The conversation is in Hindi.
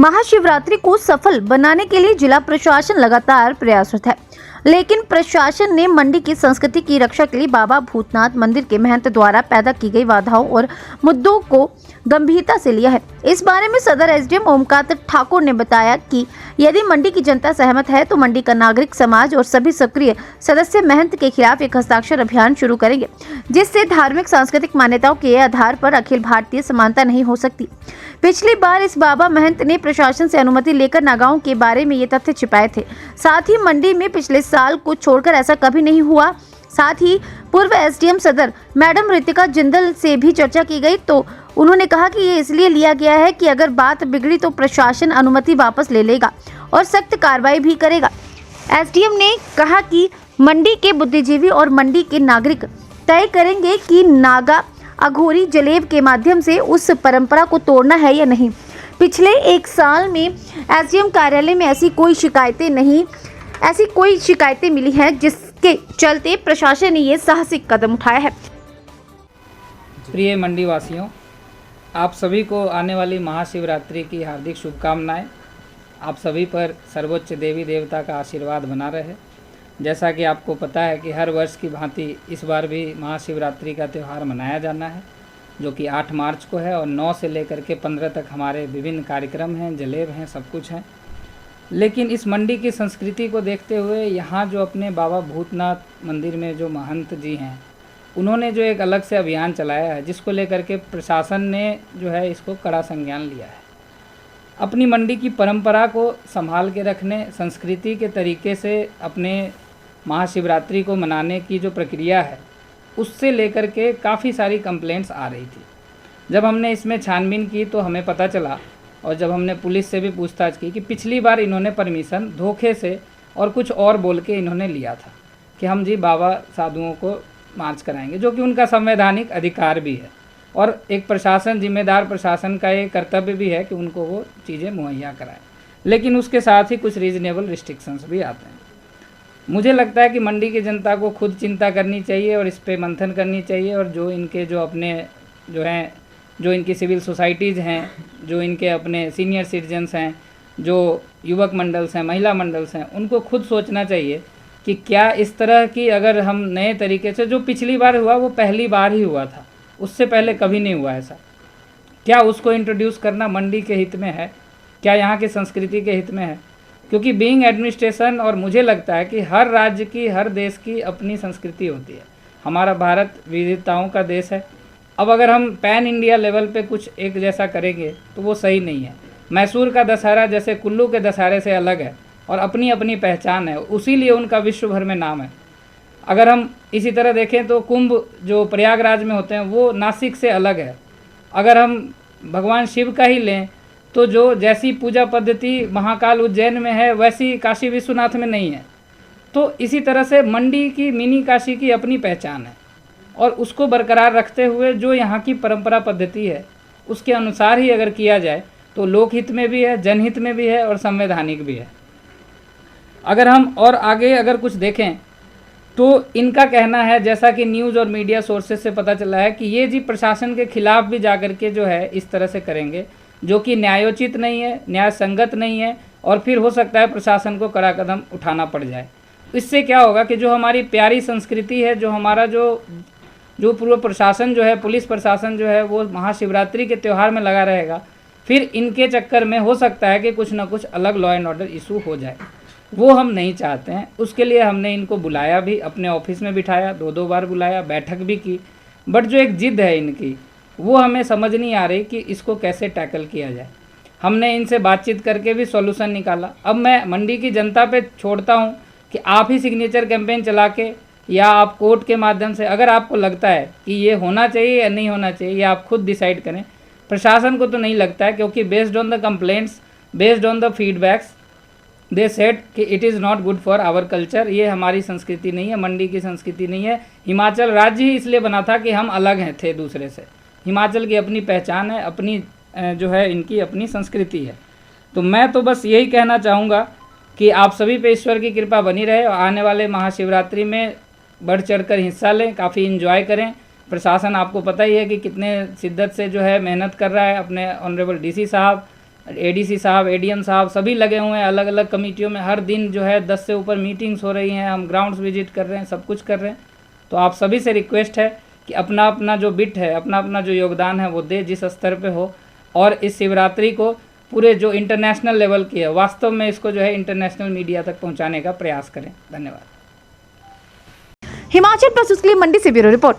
महाशिवरात्रि को सफल बनाने के लिए जिला प्रशासन लगातार प्रयासरत है, लेकिन प्रशासन ने मंडी की संस्कृति की रक्षा के लिए बाबा भूतनाथ मंदिर के महंत द्वारा पैदा की गई बाधाओं और मुद्दों को गंभीरता से लिया है। इस बारे में सदर एसडीएम ओमकार ठाकुर ने बताया कि यदि मंडी की जनता सहमत है तो मंडी का नागरिक समाज और सभी सक्रिय सदस्य महंत के खिलाफ एक हस्ताक्षर अभियान शुरू करेंगे, जिससे धार्मिक सांस्कृतिक मान्यताओं के आधार पर अखिल भारतीय समानता नहीं हो सकती। पिछली बार इस बाबा महंत ने प्रशासन से अनुमति लेकर नागाओं के बारे में ये तथ्य छिपाए थे। साथ ही मंडी में पिछले साल को छोड़कर ऐसा कभी नहीं हुआ। साथ ही पूर्व एसडीएम सदर मैडम रितिका जिंदल से भी चर्चा की गई तो उन्होंने कहा कि ये इसलिए लिया गया है कि अगर बात बिगड़ी तो प्रशासन अनुमति वापस ले लेगा और सख्त कार्रवाई भी करेगा। एसडीएम ने कहा कि मंडी के बुद्धिजीवी और मंडी के नागरिक तय करेंगे कि नागा अघोरी जलेब के माध्यम से उस परंपरा को तोड़ना है या नहीं। पिछले एक साल में एसडीएम कार्यालय में ऐसी कोई शिकायतें मिली हैं जिसके चलते प्रशासन ने ये साहसिक कदम उठाया है। प्रिय मंडी वासियों, आप सभी को आने वाली महाशिवरात्रि की हार्दिक शुभकामनाएं। आप सभी पर सर्वोच्च देवी देवता का आशीर्वाद बना रहे। जैसा कि आपको पता है कि हर वर्ष की भांति इस बार भी महाशिवरात्रि का त्यौहार मनाया जाना है, जो कि 8 मार्च को है और 9 से लेकर के 15 तक हमारे विभिन्न कार्यक्रम हैं, जलेब हैं, सब कुछ हैं। लेकिन इस मंडी की संस्कृति को देखते हुए यहाँ जो अपने बाबा भूतनाथ मंदिर में जो महंत जी हैं, उन्होंने जो एक अलग से अभियान चलाया है, जिसको लेकर के प्रशासन ने जो है इसको कड़ा संज्ञान लिया है। अपनी मंडी की परंपरा को संभाल के रखने, संस्कृति के तरीके से अपने महाशिवरात्रि को मनाने की जो प्रक्रिया है, उससे लेकर के काफ़ी सारी कंप्लेंट्स आ रही थी। जब हमने इसमें छानबीन की तो हमें पता चला, और जब हमने पुलिस से भी पूछताछ की, कि पिछली बार इन्होंने परमिशन धोखे से और कुछ और बोल के इन्होंने लिया था कि हम जी बाबा साधुओं को मार्च कराएंगे, जो कि उनका संवैधानिक अधिकार भी है और एक प्रशासन, जिम्मेदार प्रशासन का ये कर्तव्य भी है कि उनको वो चीज़ें मुहैया कराएं। लेकिन उसके साथ ही कुछ रीजनेबल रिस्ट्रिक्शंस भी आते हैं। मुझे लगता है कि मंडी की जनता को खुद चिंता करनी चाहिए और इस पे मंथन करनी चाहिए, और जो इनके जो अपने जो हैं, जो इनकी सिविल सोसाइटीज़ हैं, जो इनके अपने सीनियर सिटीजन्स हैं, जो युवक मंडल्स हैं, महिला मंडल्स हैं, उनको खुद सोचना चाहिए कि क्या इस तरह की अगर हम नए तरीके से, जो पिछली बार हुआ वो पहली बार ही हुआ था, उससे पहले कभी नहीं हुआ ऐसा, क्या उसको इंट्रोड्यूस करना मंडी के हित में है? क्या यहाँ की संस्कृति के हित में है? क्योंकि बीइंग एडमिनिस्ट्रेशन, और मुझे लगता है कि हर राज्य की, हर देश की अपनी संस्कृति होती है। हमारा भारत विविधताओं का देश है। अब अगर हम पैन इंडिया लेवल पे कुछ एक जैसा करेंगे तो वो सही नहीं है। मैसूर का दशहरा जैसे कुल्लू के दशहरे से अलग है और अपनी अपनी पहचान है, उसीलिए उनका विश्व भर में नाम है। अगर हम इसी तरह देखें तो कुंभ जो प्रयागराज में होते हैं वो नासिक से अलग है। अगर हम भगवान शिव का ही लें तो जो जैसी पूजा पद्धति महाकाल उज्जैन में है वैसी काशी विश्वनाथ में नहीं है। तो इसी तरह से मंडी की, मिनी काशी की अपनी पहचान है, और उसको बरकरार रखते हुए जो यहाँ की परंपरा पद्धति है उसके अनुसार ही अगर किया जाए तो लोकहित में भी है, जनहित में भी है और संवैधानिक भी है। अगर हम और आगे अगर कुछ देखें तो इनका कहना है, जैसा कि न्यूज़ और मीडिया सोर्सेज से पता चला है, कि ये जी प्रशासन के खिलाफ भी जाकर के जो है इस तरह से करेंगे, जो कि न्यायोचित नहीं है, न्याय संगत नहीं है, और फिर हो सकता है प्रशासन को कड़ा कदम उठाना पड़ जाए। इससे क्या होगा कि जो हमारी प्यारी संस्कृति है, जो हमारा जो पूर्व प्रशासन जो है, पुलिस प्रशासन जो है, वो महाशिवरात्रि के त्यौहार में लगा रहेगा। फिर इनके चक्कर में हो सकता है कि कुछ ना कुछ अलग लॉ एंड ऑर्डर इशू हो जाए। वो हम नहीं चाहते हैं। उसके लिए हमने इनको बुलाया भी, अपने ऑफिस में बिठाया, 2 बार बुलाया, बैठक भी की। बट जो एक जिद है इनकी, वो हमें समझ नहीं आ रही कि इसको कैसे टैकल किया जाए। हमने इनसे बातचीत करके भी सॉल्यूशन निकाला। अब मैं मंडी की जनता पे छोड़ता हूँ कि आप ही सिग्नेचर कैंपेन चला के या आप कोर्ट के माध्यम से, अगर आपको लगता है कि ये होना चाहिए या नहीं होना चाहिए, ये आप खुद डिसाइड करें। प्रशासन को तो नहीं लगता है, क्योंकि based on the complaints, based on the feedbacks, they said कि it is not good for our culture. ये हमारी संस्कृति नहीं है, मंडी की संस्कृति नहीं है। हिमाचल राज्य ही इसलिए बना था कि हम अलग हैं थे दूसरे से। हिमाचल की अपनी पहचान है, अपनी जो है इनकी अपनी संस्कृति है। तो मैं तो बस यही कहना चाहूँगा कि आप सभी पे ईश्वर की कृपा बनी रहे और आने वाले महाशिवरात्रि में बढ़ चढ़कर हिस्सा लें, काफ़ी इन्जॉय करें। प्रशासन आपको पता ही है कि कितने शिद्दत से जो है मेहनत कर रहा है। अपने ऑनरेबल डीसी साहब, एडीसी साहब, एडीएम साहब सभी लगे हुए हैं अलग अलग कमेटियों में। हर दिन जो है 10 से ऊपर मीटिंग्स हो रही हैं, हम ग्राउंड्स विजिट कर रहे हैं, सब कुछ कर रहे हैं। तो आप सभी से रिक्वेस्ट है कि अपना अपना जो बिट है, अपना अपना जो योगदान है वो दे, जिस स्तर पे हो, और इस शिवरात्रि को पूरे जो इंटरनेशनल लेवल की है, वास्तव में इसको जो है इंटरनेशनल मीडिया तक पहुंचाने का प्रयास करें। धन्यवाद। हिमाचल प्लस उसके लिए मंडी से ब्यूरो रिपोर्ट।